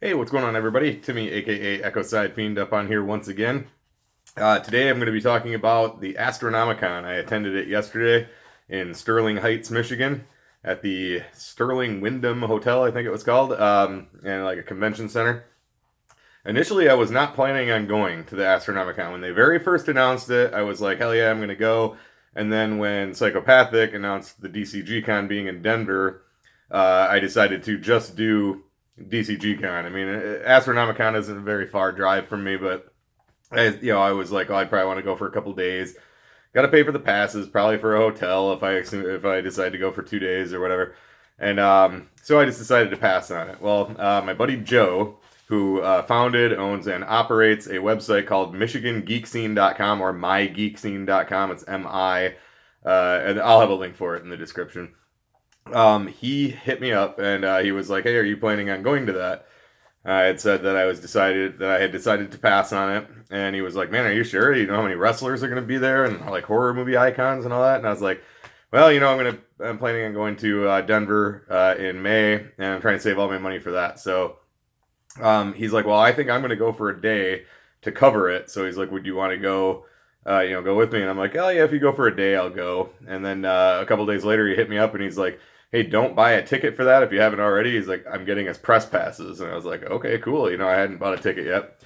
Hey, what's going on, everybody? Timmy, aka Echo Side Fiend, up on here once again. Today I'm going to be talking about the Astronomicon. I attended it yesterday in Sterling Heights, Michigan, at the Sterling Wyndham Hotel, I think it was called, and like a convention center. Initially, I was not planning on going to the Astronomicon. When they very first announced it, I was like, hell yeah, I'm going to go. And then when Psychopathic announced the DCG Con being in Denver, I decided to just do DCG Con. I mean, Astronomicon isn't a very far drive from me, but I was like, oh, I probably want to go for a couple days. Got to pay for the passes, probably for a hotel if I decide to go for 2 days or whatever. And so I just decided to pass on it. Well, my buddy Joe, who founded, owns, and operates a website called MichiganGeekScene.com or MyGeekScene.com. It's MI, and I'll have a link for it in the description. He hit me up and he was like, "Hey, are you planning on going to that?" I had said that I had decided to pass on it, and he was like, "Man, are you sure? You know how many wrestlers are going to be there and like horror movie icons and all that?" And I was like, "Well, I'm planning on going to Denver in May, and I'm trying to save all my money for that." So he's like, "Well, I think I'm going to go for a day to cover it." So he's like, "Would you want to go?" Go with me. And I'm like, oh yeah, if you go for a day, I'll go. And then a couple days later, he hit me up and he's like, hey, don't buy a ticket for that if you haven't already. He's like, I'm getting us press passes. And I was like, okay, cool. I hadn't bought a ticket yet.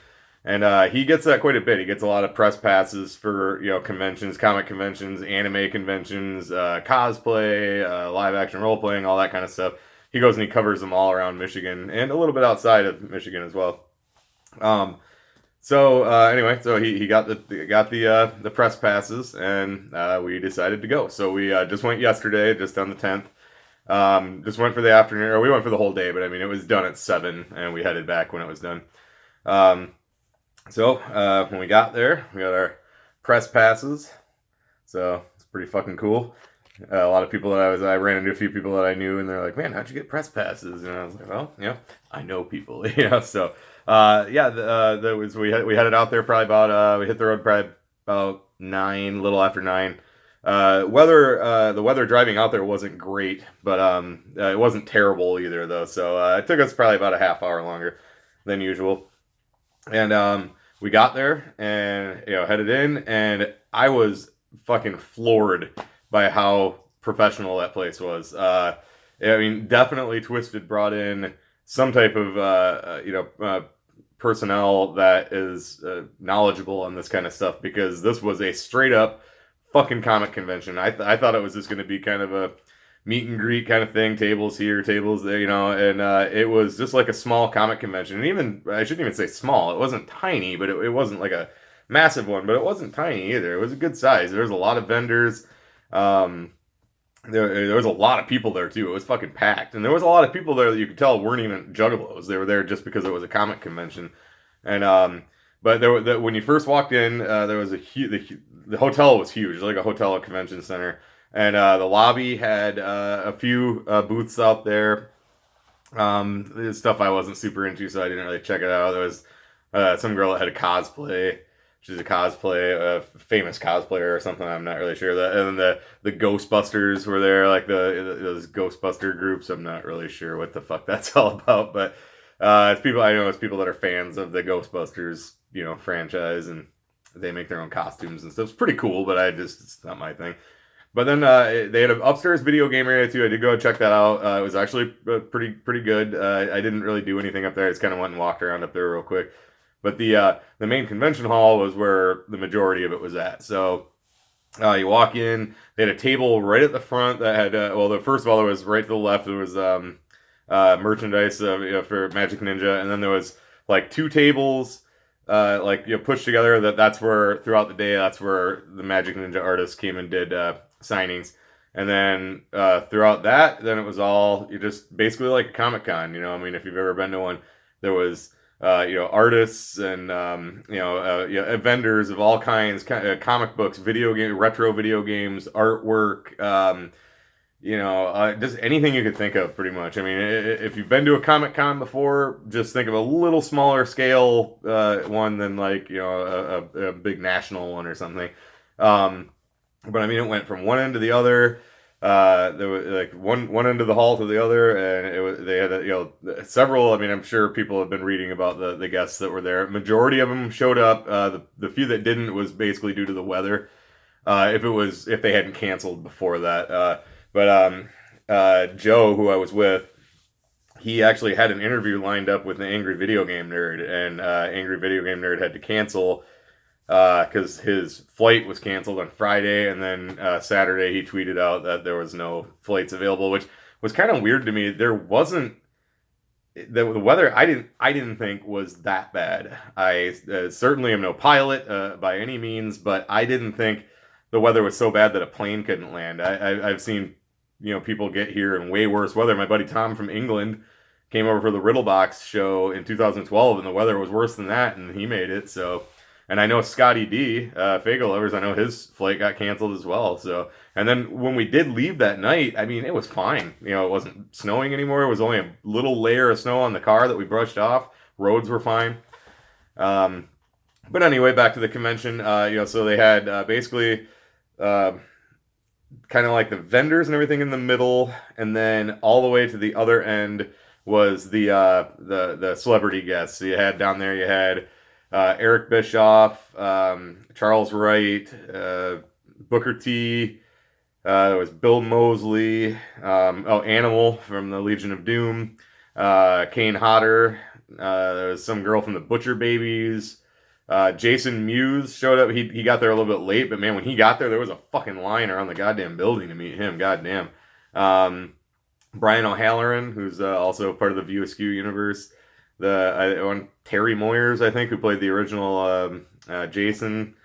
And he gets that quite a bit. He gets a lot of press passes for, conventions, comic conventions, anime conventions, cosplay, live action role playing, all that kind of stuff. He goes and he covers them all around Michigan and a little bit outside of Michigan as well. Um, anyway, so he got the press passes, and we decided to go. So we just went yesterday, just on the 10th. Just went for the afternoon, or we went for the whole day, but I mean it was done at 7, and we headed back when it was done. Um, when we got there, we got our press passes. So it's pretty fucking cool. A lot of people I ran into a few people that I knew, and they're like, "Man, how'd you get press passes?" And I was like, "Well, I know people, So, that was we headed out there probably about we hit the road probably about 9, little after 9. The weather driving out there wasn't great, but it wasn't terrible either though. So it took us probably about a half hour longer than usual, and we got there and headed in, and I was fucking floored by how professional that place was. I mean, definitely Twisted brought in some type of personnel that is knowledgeable on this kind of stuff, because this was a straight up fucking comic convention. I thought it was just going to be kind of a meet and greet kind of thing, tables here, tables there, and it was just like a small comic convention. And even, I shouldn't even say small, it wasn't tiny, but it wasn't like a massive one, but it wasn't tiny either. It was a good size. There was a lot of vendors. Um, there was a lot of people there too. It was fucking packed, and there was a lot of people there that you could tell weren't even juggalos. They were there just because it was a comic convention. And but when you first walked in, there was the hotel was huge, like a hotel convention center, and the lobby had a few booths out there. Stuff I wasn't super into, so I didn't really check it out. There was some girl that had a cosplay. She's a famous cosplayer or something. I'm not really sure. And then the Ghostbusters were there, like those Ghostbuster groups. I'm not really sure what the fuck that's all about, but it's people that are fans of the Ghostbusters, franchise, and they make their own costumes and stuff. It's pretty cool, but it's not my thing. But then they had an upstairs video game area too. I did go check that out. It was actually pretty good. I didn't really do anything up there. I just kind of went and walked around up there real quick. But the main convention hall was where the majority of it was at. So you walk in. They had a table right at the front that had first of all, there was right to the left. There was merchandise for Majik Ninja, and then there was like two tables pushed together. That's where throughout the day, that's where the Majik Ninja artists came and did signings. And then throughout that, then it was all just basically like a Comic Con. I mean, if you've ever been to one, there was artists and vendors of all kinds, comic books, retro video games, artwork, just anything you could think of, pretty much. I mean, if you've been to a Comic Con before, just think of a little smaller scale one than like a big national one or something. But I mean, it went from one end to the other. There was like one end of the hall to the other, and they had several. I mean, I'm sure people have been reading about the guests that were there. Majority of them showed up. The few that didn't was basically due to the weather. If they hadn't canceled before that. Joe, who I was with, he actually had an interview lined up with an Angry Video Game Nerd, and Angry Video Game Nerd had to cancel because his flight was canceled on Friday, and then Saturday he tweeted out that there was no flights available, which was kind of weird to me. There wasn't the weather. I didn't think was that bad. I certainly am no pilot by any means, but I didn't think the weather was so bad that a plane couldn't land. I've seen people get here in way worse weather. My buddy Tom from England came over for the Riddlebox show in 2012, and the weather was worse than that, and he made it. So, and I know Scotty D, Fagel Lovers, I know his flight got canceled as well. So, and then when we did leave that night, I mean, it was fine. It wasn't snowing anymore. It was only a little layer of snow on the car that we brushed off. Roads were fine. But anyway, back to the convention. So they had basically kind of like the vendors and everything in the middle, and then all the way to the other end was the celebrity guests. So you had down there, you had Eric Bischoff, Charles Wright, Booker T. There was Bill Moseley, Animal from the Legion of Doom, Kane Hodder. There was some girl from the Butcher Babies. Jason Mewes showed up. He got there a little bit late, but man, when he got there was a fucking line around the goddamn building to meet him. Goddamn. Brian O'Halloran, who's also part of the View Askew universe. Terry Moyers, I think, who played the original Jason.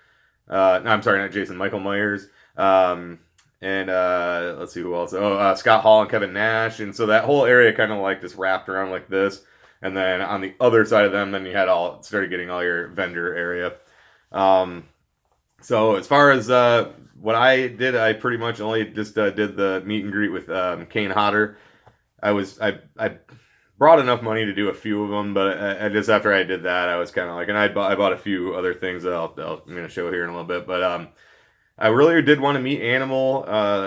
No, I'm sorry, not Jason. Michael Myers. And let's see who else. Scott Hall and Kevin Nash. And so that whole area kind of like just wrapped around like this. And then on the other side of them, then you had started getting all your vendor area. So as far as what I did, I pretty much only just did the meet and greet with Kane Hodder. I brought enough money to do a few of them, but I just after I did that, I was kind of like, and I bought a few other things that I'm going to show here in a little bit. But I really did want to meet Animal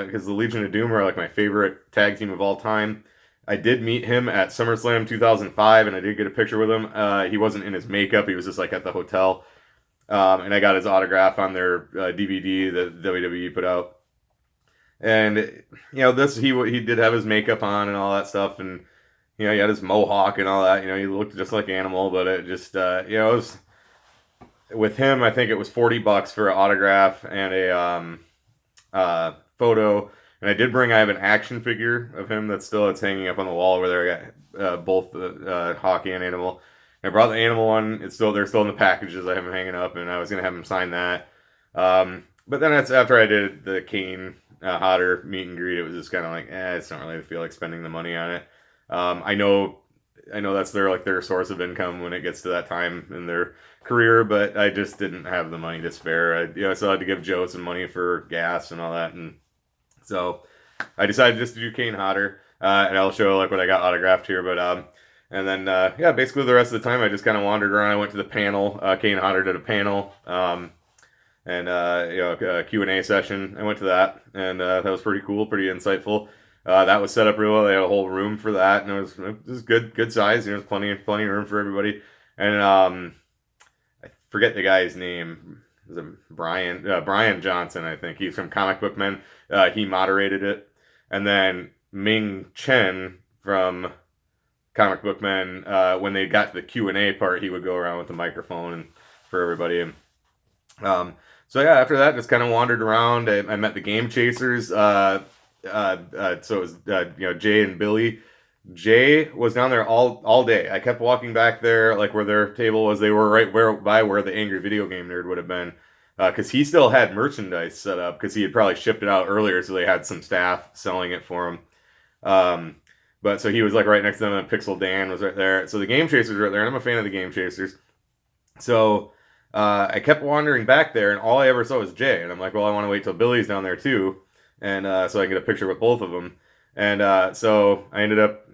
because the Legion of Doom are like my favorite tag team of all time. I did meet him at SummerSlam 2005, and I did get a picture with him. He wasn't in his makeup; he was just like at the hotel. And I got his autograph on their DVD that WWE put out. And he did have his makeup on and all that stuff, and he had his mohawk and all that. He looked just like Animal, but it just it was with him. I think it was $40 for an autograph and a photo. And I have an action figure of him it's hanging up on the wall over there. I got both the Hawk and Animal. I brought the Animal one. They're still in the packages. I have them hanging up, and I was gonna have him sign that. But then that's after I did the Kane Hodder meet and greet. It was just kind of like, I just don't really feel like spending the money on it. I know that's their source of income when it gets to that time in their career, but I just didn't have the money to spare. I still had to give Joe some money for gas and all that, and so I decided just to do Kane Hodder, and I'll show like what I got autographed here. But and then basically the rest of the time I just kind of wandered around. I went to the panel. Kane Hodder did a panel, and a Q&A session. I went to that, and that was pretty cool, pretty insightful. That was set up real well. They had a whole room for that, and it was good size. There was plenty of room for everybody. And I forget the guy's name. Was it Brian Johnson? I think he's from Comic Book Men. He moderated it, and then Ming Chen from Comic Book Men. When they got to the Q&A part, he would go around with the microphone and for everybody. And so yeah, after that, just kind of wandered around. I met the Game Chasers. So it was Jay and Billy. Jay was down there all day. I kept walking back there, like where their table was. They were right where the Angry Video Game Nerd would have been, because he still had merchandise set up because he had probably shipped it out earlier, so they had some staff selling it for him. But so he was like right next to them, and Pixel Dan was right there. So the Game Chasers were right there, and I'm a fan of the Game Chasers. So I kept wandering back there, and all I ever saw was Jay, and I'm like, well, I want to wait till Billy's down there too, and so I can get a picture with both of them. And so I ended up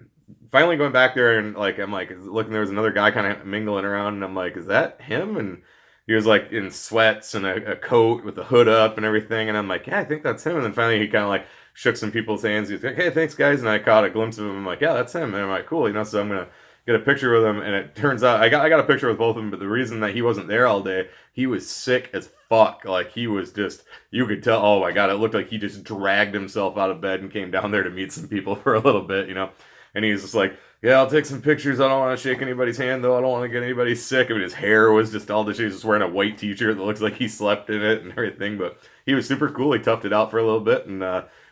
finally going back there, and I'm looking, there was another guy kind of mingling around, and I'm like, is that him? And he was like in sweats and a coat with the hood up and everything. And I'm like, yeah, I think that's him. And then finally he kind of like shook some people's hands. He's like, hey, thanks guys. And I caught a glimpse of him. I'm like, yeah, that's him. And I'm like, cool, so I'm gonna get a picture with him. And it turns out I got a picture with both of them, but the reason that he wasn't there all day, he was sick as fuck. Like he was just, you could tell, oh my god, it looked like he just dragged himself out of bed and came down there to meet some people for a little bit, and he's just like, yeah, I'll take some pictures. I don't want to shake anybody's hand, though. I don't want to get anybody sick. I mean, his hair was just all the shit. He was just wearing a white t-shirt that looks like he slept in it and everything. But he was super cool. He toughed it out for a little bit and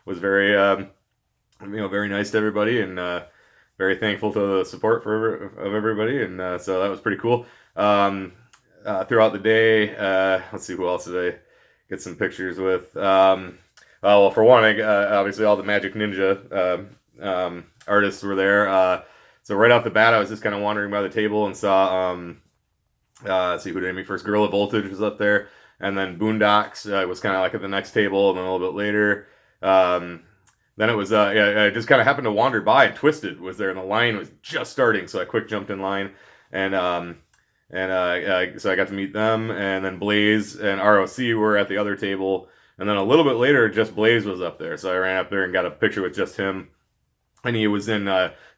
was very, very nice to everybody and very thankful to the support of everybody. And so that was pretty cool. Throughout the day, let's see, who else did I get some pictures with? Well, for one, obviously all the Majik Ninja artists were there. So right off the bat, I was just kind of wandering by the table and saw, let's see, who did I meet first? Gorilla Voltage was up there. And then Boondocks was kind of like at the next table. And then a little bit later, then it was, I just kind of happened to wander by and Twisted was there. And the line was just starting. So I quick jumped in line. And so I got to meet them. And then Blaze and ROC were at the other table. And then a little bit later, just Blaze was up there. So I ran up there and got a picture with just him. And he was in,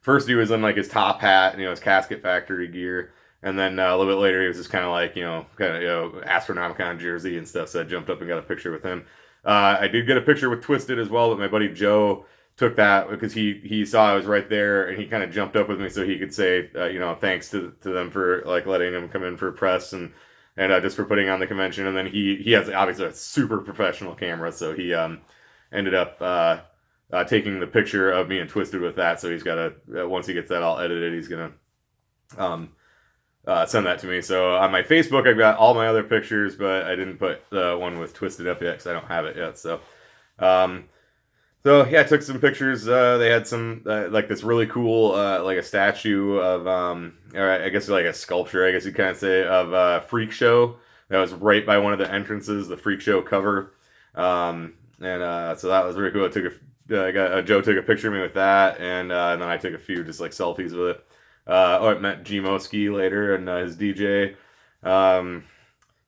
first he was in like his top hat and, his Casket Factory gear. And then a little bit later, he was just kind of like, Astronomicon jersey and stuff. So I jumped up and got a picture with him. I did get a picture with Twisted as well, but my buddy Joe took that because he saw I was right there and he kind of jumped up with me so he could say, thanks to them for like letting him come in for press and just for putting on the convention. And then he has obviously a super professional camera. So he ended up taking the picture of me and Twisted with that. So he's got once he gets that all edited, he's going to send that to me. So on my Facebook, I've got all my other pictures, but I didn't put the one with Twisted up yet because I don't have it yet. So, I took some pictures. They had some, like this really cool, like a statue of, or I guess like a sculpture, I guess you kind of say, of Freak Show. That was right by one of the entrances, the Freak Show cover. So that was really cool. Joe took a picture of me with that, and then I took a few just like selfies with it. I met G-Moski later and his DJ. I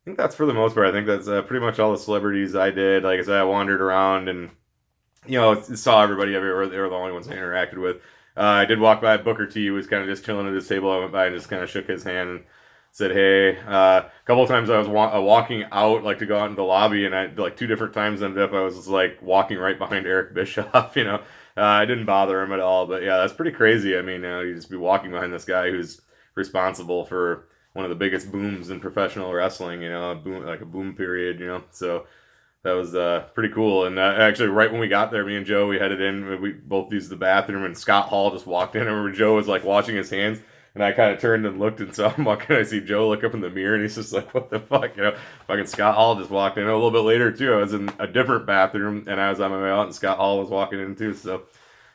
think that's for the most part. I think that's pretty much all the celebrities I did. Like I said, I wandered around and saw everybody everywhere. They were the only ones I interacted with. I did walk by Booker T, who was kind of just chilling at his table. I went by and just kind of shook his hand and said hey. A couple of times I was walking out like to go out in the lobby, and I like 2 different times ended up I was just like walking right behind Eric Bischoff. I didn't bother him at all, but yeah, that's pretty crazy. I mean, you just be walking behind this guy who's responsible for one of the biggest booms in professional wrestling, a boom period, so that was pretty cool. And actually right when we got there, me and Joe, we headed in, we both used the bathroom, and Scott Hall just walked in. I remember Joe was like washing his hands, and I kind of turned and looked and saw him walking. I see Joe look up in the mirror, and he's just like, what the fuck, fucking Scott Hall just walked in. A little bit later too, I was in a different bathroom, and I was on my way out, and Scott Hall was walking in too. So,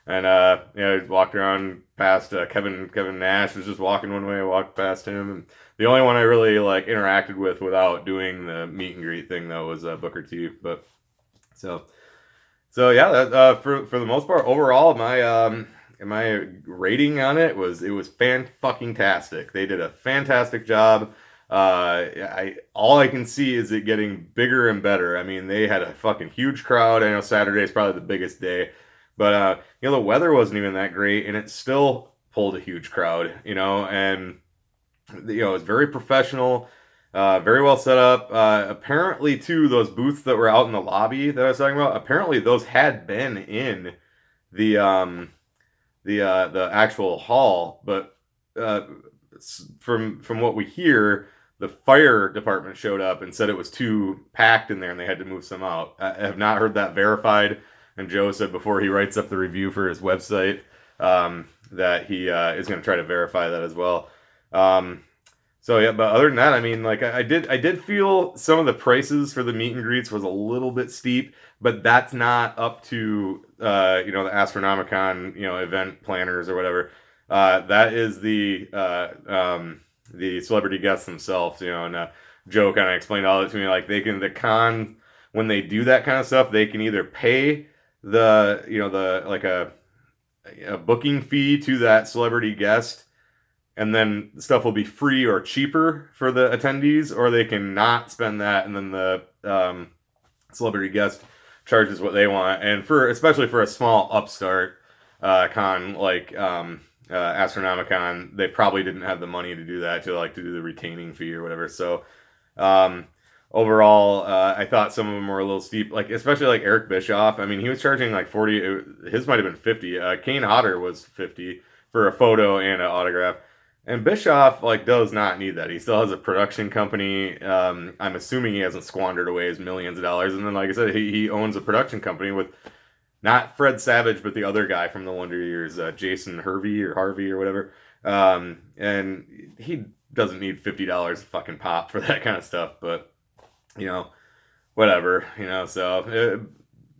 and I walked around past Kevin Nash was just walking one way. I walked past him, and the only one I really like interacted with without doing the meet and greet thing though was Booker T. But so yeah, that, for the most part, overall, my rating on it was fan-fucking-tastic. They did a fantastic job. All I can see is it getting bigger and better. I mean, they had a fucking huge crowd. I know Saturday is probably the biggest day, but the weather wasn't even that great, and it still pulled a huge crowd. And it was very professional, very well set up. Apparently, too, those booths that were out in the lobby that I was talking about, apparently those had been in the actual hall, but from what we hear, the fire department showed up and said it was too packed in there and they had to move some out. I have not heard that verified, and Joe said before he writes up the review for his website that he is going to try to verify that as well. So yeah, but other than that, I mean, like I did feel some of the prices for the meet and greets was a little bit steep, but that's not up to the Astronomicon event planners or whatever. That is the celebrity guests themselves, and Joe kind of explained all that to me. Like the con, when they do that kind of stuff, they can either pay the like a booking fee to that celebrity guest and then stuff will be free or cheaper for the attendees, or they can not spend that, and then the celebrity guest charges what they want. And especially for a small upstart con like Astronomicon, they probably didn't have the money to do that, to do the retaining fee or whatever. So overall, I thought some of them were a little steep, like especially like Eric Bischoff. I mean, he was charging like 40. His might have been 50. Kane Hodder was 50 for a photo and an autograph. And Bischoff does not need that. He still has a production company. I'm assuming he hasn't squandered away his millions of dollars. And then, like I said, he owns a production company with not Fred Savage, but the other guy from the Wonder Years, Jason Harvey or whatever. And he doesn't need $50 a fucking pop for that kind of stuff. But whatever. So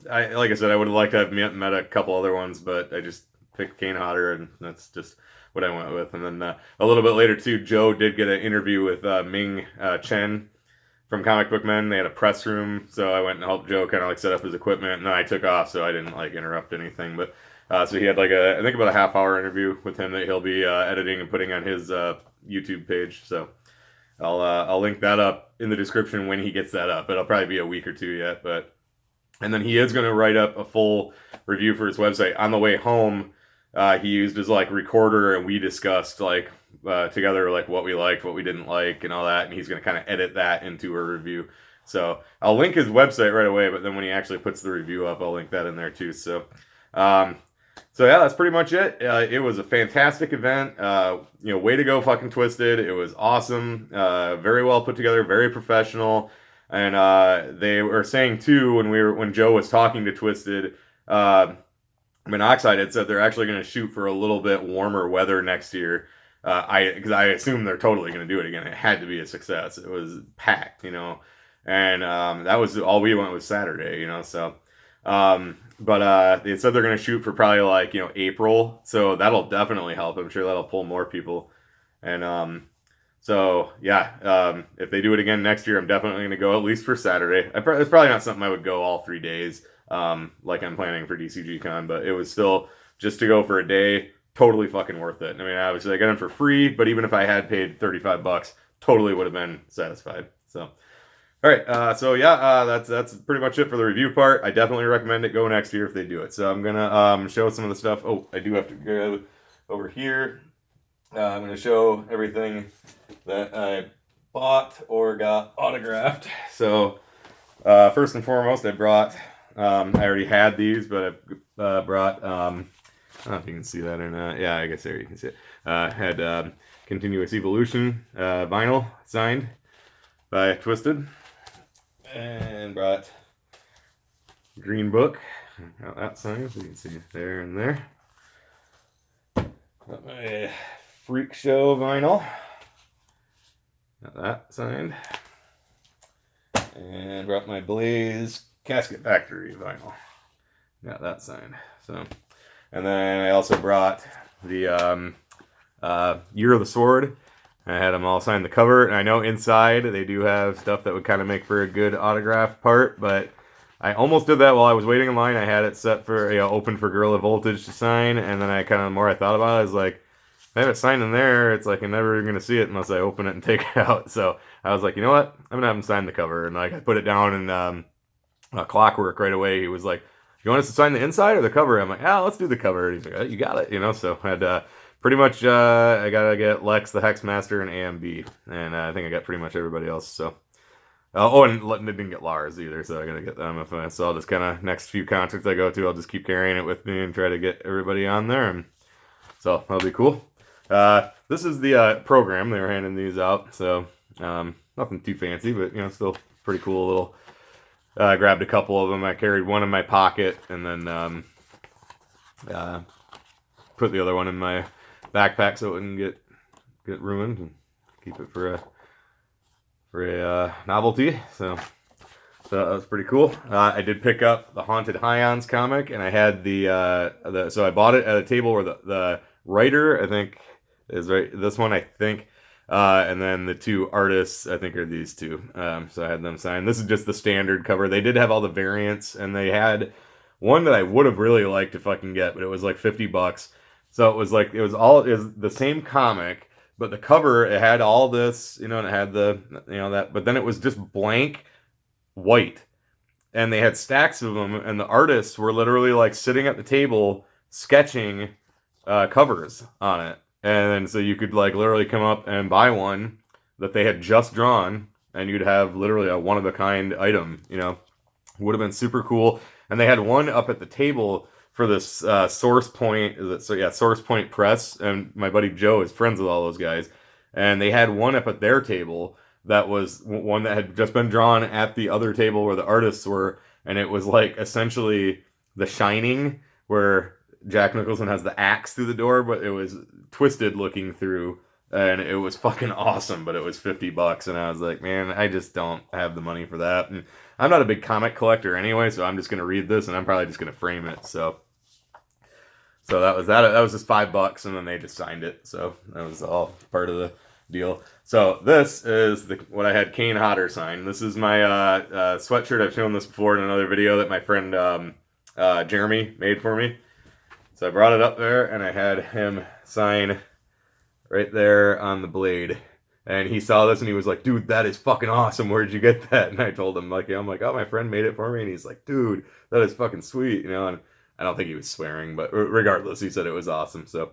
like I said, I would have liked to have met a couple other ones, but I just picked Kane Hodder, and that's just what I went with. And then a little bit later too, Joe did get an interview with Ming Chen from Comic Book Men. They had a press room, so I went and helped Joe kind of set up his equipment, and then I took off, so I didn't interrupt anything. But so he had I think about a half-hour interview with him that he'll be editing and putting on his YouTube page. So I'll link that up in the description when he gets that up. It'll probably be a week or two yet, and then he is going to write up a full review for his website. On the way home, he used his recorder, and we discussed together what we liked, what we didn't like, and all that. And he's going to kind of edit that into a review. So I'll link his website right away, but then when he actually puts the review up, I'll link that in there too. So yeah, that's pretty much it. It was a fantastic event. Way to go, fucking Twisted. It was awesome. Very well put together, very professional. And they were saying too, when Joe was talking to Twisted, Monoxide had said they're actually going to shoot for a little bit warmer weather next year. Because I assume they're totally going to do it again. It had to be a success. It was packed, and that was all we went was Saturday, so. But they said they're going to shoot for probably April, so that'll definitely help. I'm sure that'll pull more people. And so yeah, if they do it again next year, I'm definitely going to go at least for Saturday. It's probably not something I would go all 3 days. Like I'm planning for DCG Con, but it was still just to go for a day, totally fucking worth it. I mean, obviously I got them for free, but even if I had paid $35, totally would have been satisfied. So, all right. So yeah, that's pretty much it for the review part. I definitely recommend it. Go next year if they do it. So I'm gonna show some of the stuff. Oh, I do have to go over here. I'm gonna show everything that I bought or got autographed. So first and foremost, I brought. I already had these, but I brought, I don't know if you can see that or not. Yeah, I guess there you can see it. Had Continuous Evolution vinyl signed by Twisted. And brought Green Book. Got that signed, so you can see it there and there. Got my Freak Show vinyl. Got that signed. And brought my Blaze Casket Factory vinyl. Got that signed. So, and then I also brought the Year of the Sword. I had them all sign the cover, and I know inside they do have stuff that would kind of make for a good autograph part, but I almost did that while I was waiting in line. I had it set for open for Gorilla Voltage to sign, and then the more I thought about it, I was like, if I have it signed in there, it's I'm never going to see it unless I open it and take it out. So I was like, you know what? I'm going to have him sign the cover, and I put it down in Clockwork right away. He was like, you want us to sign the inside or the cover? I'm like, let's do the cover. He's like, you got it, so I had pretty much I gotta get Lex the Hexmaster and AMB, and I think I got pretty much everybody else. So and didn't get Lars either, so I gotta get them. So I'll just next few concerts I go to, I'll just keep carrying it with me and try to get everybody on there, and so that'll be cool. This is the program. They were handing these out, so nothing too fancy, but still pretty cool little. I grabbed a couple of them. I carried one in my pocket, and then put the other one in my backpack so it wouldn't get ruined, and keep it for a novelty. So that was pretty cool. I did pick up the Haunted Highons comic, and I had so I bought it at a table where the writer, I think, is right. This one, I think. And then the two artists, I think, are these two. So I had them sign. This is just the standard cover. They did have all the variants, and they had one that I would have really liked to fucking get, but it was $50. So it was the same comic, But the cover, it had all this, and it had the, that, but then it was just blank white. And they had stacks of them, and the artists were literally like sitting at the table sketching covers on it. And so you could like literally come up and buy one that they had just drawn, and you'd have literally a one of a kind item. Would have been super cool. And they had one up at the table for this Source Point. Source Point Press, and my buddy Joe is friends with all those guys, and they had one up at their table that was one that had just been drawn at the other table where the artists were, and it was like essentially The Shining, where Jack Nicholson has the axe through the door, but it was twisted looking through, and it was fucking awesome, but it was $50, and I was like, man, I just don't have the money for that. And I'm not a big comic collector anyway, so I'm just going to read this, and I'm probably just going to frame it, so that was that. That was just $5, and then they just signed it, so that was all part of the deal. So this is what I had Kane Hodder sign. This is my sweatshirt. I've shown this before in another video that my friend Jeremy made for me. So I brought it up there, and I had him sign right there on the blade. And he saw this, and he was like, dude, that is fucking awesome. Where'd you get that? And I told him, I'm like, oh, my friend made it for me. And he's like, dude, that is fucking sweet. And I don't think he was swearing, but regardless, he said it was awesome. So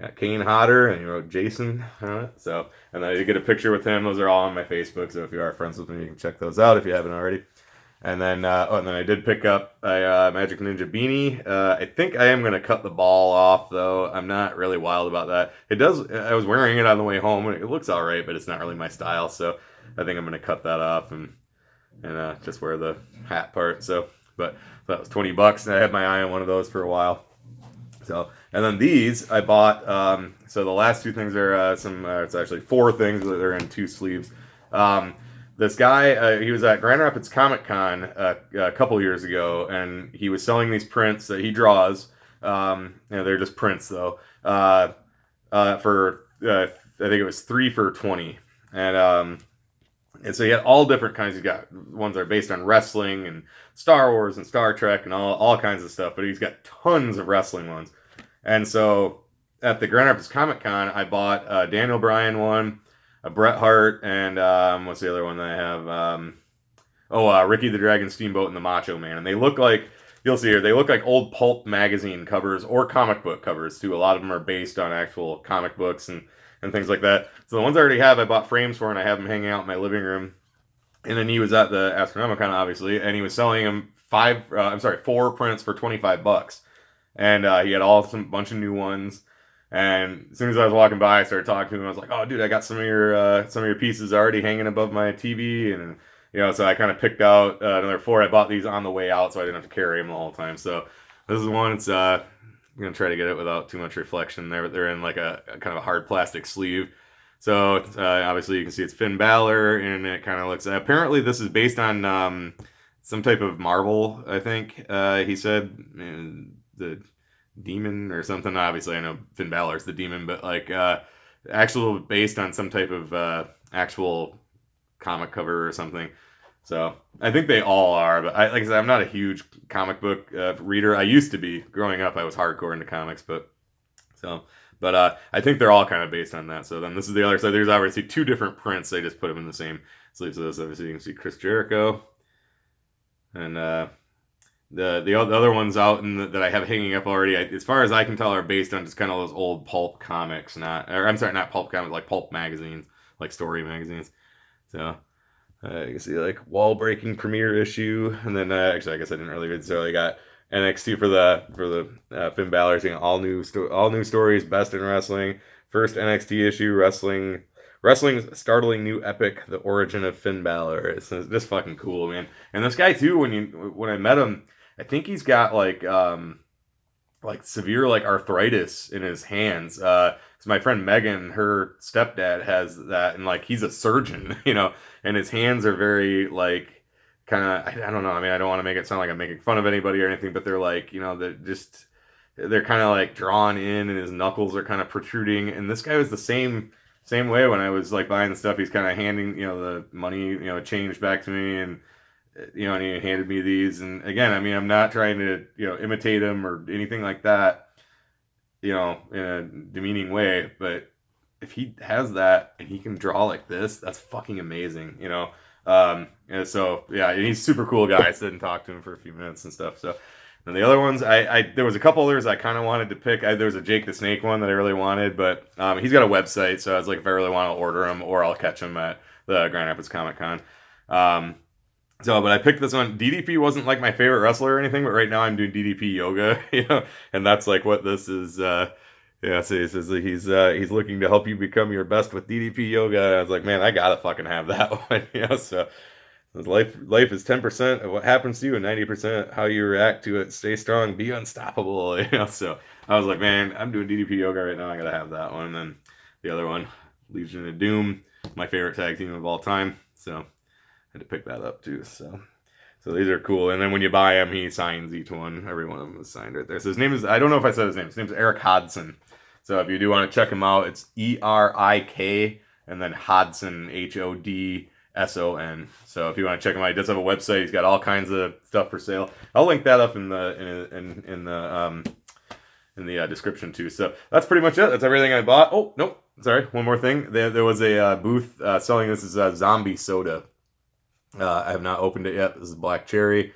got Kane Hodder, and he wrote Jason on it. So, and then you get a picture with him. Those are all on my Facebook. So if you are friends with me, you can check those out if you haven't already. And then, and then I did pick up a Majik Ninja beanie. I think I am going to cut the ball off, though. I'm not really wild about that. I was wearing it on the way home, and it looks all right, but it's not really my style. So I think I'm going to cut that off and just wear the hat part. So, but that was $20, and I had my eye on one of those for a while. So, and then these I bought. So the last two things are it's actually four things that are in two sleeves. This guy, he was at Grand Rapids Comic Con a couple years ago, and he was selling these prints that he draws. They're just prints though. For I think it was 3 for $20, and so he had all different kinds. He's got ones that are based on wrestling and Star Wars and Star Trek and all kinds of stuff. But he's got tons of wrestling ones. And so at the Grand Rapids Comic Con, I bought a Daniel Bryan one, a Bret Hart, and what's the other one that I have? Ricky the Dragon Steamboat and the Macho Man. And they look like, you'll see here, they look like old pulp magazine covers or comic book covers too. A lot of them are based on actual comic books and things like that. So the ones I already have, I bought frames for, and I have them hanging out in my living room. And then he was at the Astronomicon, obviously, and he was selling them 4 prints for $25. And he had bunch of new ones. And as soon as I was walking by, I started talking to him. I was like, "Oh, dude, I got some of your pieces already hanging above my TV." And so I kind of picked out another 4. I bought these on the way out, so I didn't have to carry them the whole time. So this is one. It's I'm gonna try to get it without too much reflection there, but they're in like a kind of a hard plastic sleeve. So obviously you can see it's Finn Balor, and it kind of looks. Apparently this is based on some type of Marvel. I think he said the demon or something. Obviously I know Finn Balor's the demon, but like actual based on some type of actual comic cover or something. So I think they all are, but like I said, I'm not a huge comic book reader. I used to be. Growing up, I was hardcore into comics, but I think they're all kind of based on that. So then this is the other side. There's obviously 2 different prints. They just put them in the same sleeves of this. Obviously you can see Chris Jericho, and the other ones out that I have hanging up already, as far as I can tell, are based on just kind of those old pulp comics. Not pulp comics, like pulp magazines, like story magazines. So you can see like wall breaking premiere issue, and then actually I guess I didn't really read, so I got NXT for the Finn Balor, seeing all new stories, best in wrestling, first NXT issue, wrestling's startling new epic, the origin of Finn Balor. It's just fucking cool, man. And this guy too, when I met him, I think he's got like severe like arthritis in his hands. So my friend Megan, her stepdad has that, and like he's a surgeon, and his hands are very like kind of, I don't know. I mean, I don't want to make it sound like I'm making fun of anybody or anything, but they're like, they're kind of like drawn in, and his knuckles are kind of protruding. And this guy was the same way when I was like buying the stuff. He's kind of handing, the money, change back to me, and and he handed me these. And again, I mean, I'm not trying to, imitate him or anything like that, in a demeaning way, but if he has that and he can draw like this, that's fucking amazing, you know. And so yeah, he's a super cool guy. I sit and talked to him for a few minutes and stuff. So, and the other ones, I there was a couple others I kind of wanted to pick. There was a Jake the Snake one that I really wanted, but he's got a website, so I was like, if I really want to order him, or I'll catch him at the Grand Rapids Comic Con. But I picked this one. DDP wasn't like my favorite wrestler or anything, but right now I'm doing DDP yoga, you know, and that's like what this is. Yeah, so he says that he's looking to help you become your best with DDP yoga. And I was like, man, I gotta fucking have that one, you know. So life is 10% of what happens to you and 90% how you react to it. Stay strong, be unstoppable, you know. So I was like, man, I'm doing DDP yoga right now. I gotta have that one. And then the other one, Legion of Doom, my favorite tag team of all time. So I had to pick that up too. So these are cool. And then when you buy him, he signs each one. Every one of them is signed right there. So his name is, I don't know if I said his name. His name is Eric Hodson. So if you do want to check him out, it's ERIK and then Hodson, HODSON. So if you want to check him out, he does have a website. He's got all kinds of stuff for sale. I'll link that up in the description too. So that's pretty much it. That's everything I bought. Oh nope, sorry, one more thing. There was a booth selling this is a zombie soda. I have not opened it yet. This is Black Cherry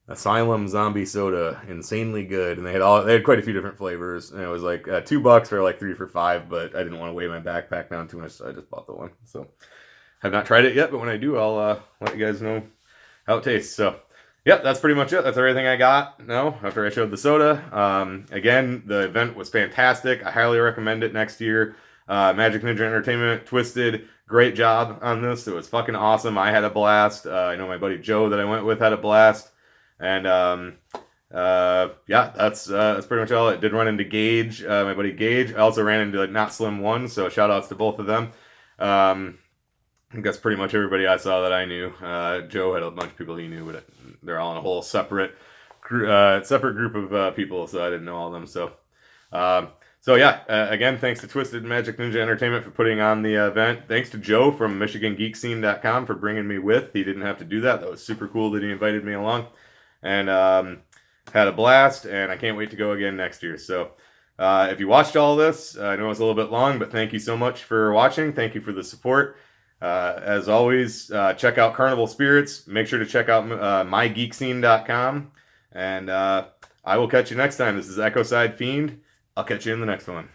Asylum Zombie Soda, insanely good. And they had quite a few different flavors, and it was like $2 or like 3 for $5. But I didn't want to weigh my backpack down too much, so I just bought the one. So have not tried it yet, but when I do, I'll let you guys know how it tastes. So yeah, that's pretty much it. That's everything I got now after I showed the soda. Again, the event was fantastic. I highly recommend it next year. Majik Ninja Entertainment, Twisted, great job on this. It was fucking awesome. I had a blast. I know my buddy Joe that I went with had a blast. And yeah, that's pretty much all. It did run into Gage, my buddy Gage. I also ran into Not Slim One, so shout outs to both of them. I think that's pretty much everybody I saw that I knew. Joe had a bunch of people he knew, but they're all in a whole separate group of people, so I didn't know all of them. So yeah, again, thanks to Twisted Majik Ninja Entertainment for putting on the event. Thanks to Joe from MichiganGeekScene.com for bringing me with. He didn't have to do that. That was super cool that he invited me along. And had a blast, and I can't wait to go again next year. So if you watched all this, I know it's a little bit long, but thank you so much for watching. Thank you for the support. As always, check out Carnival Spirits. Make sure to check out mygeekscene.com. And I will catch you next time. This is Echo Side Fiend. I'll catch you in the next one.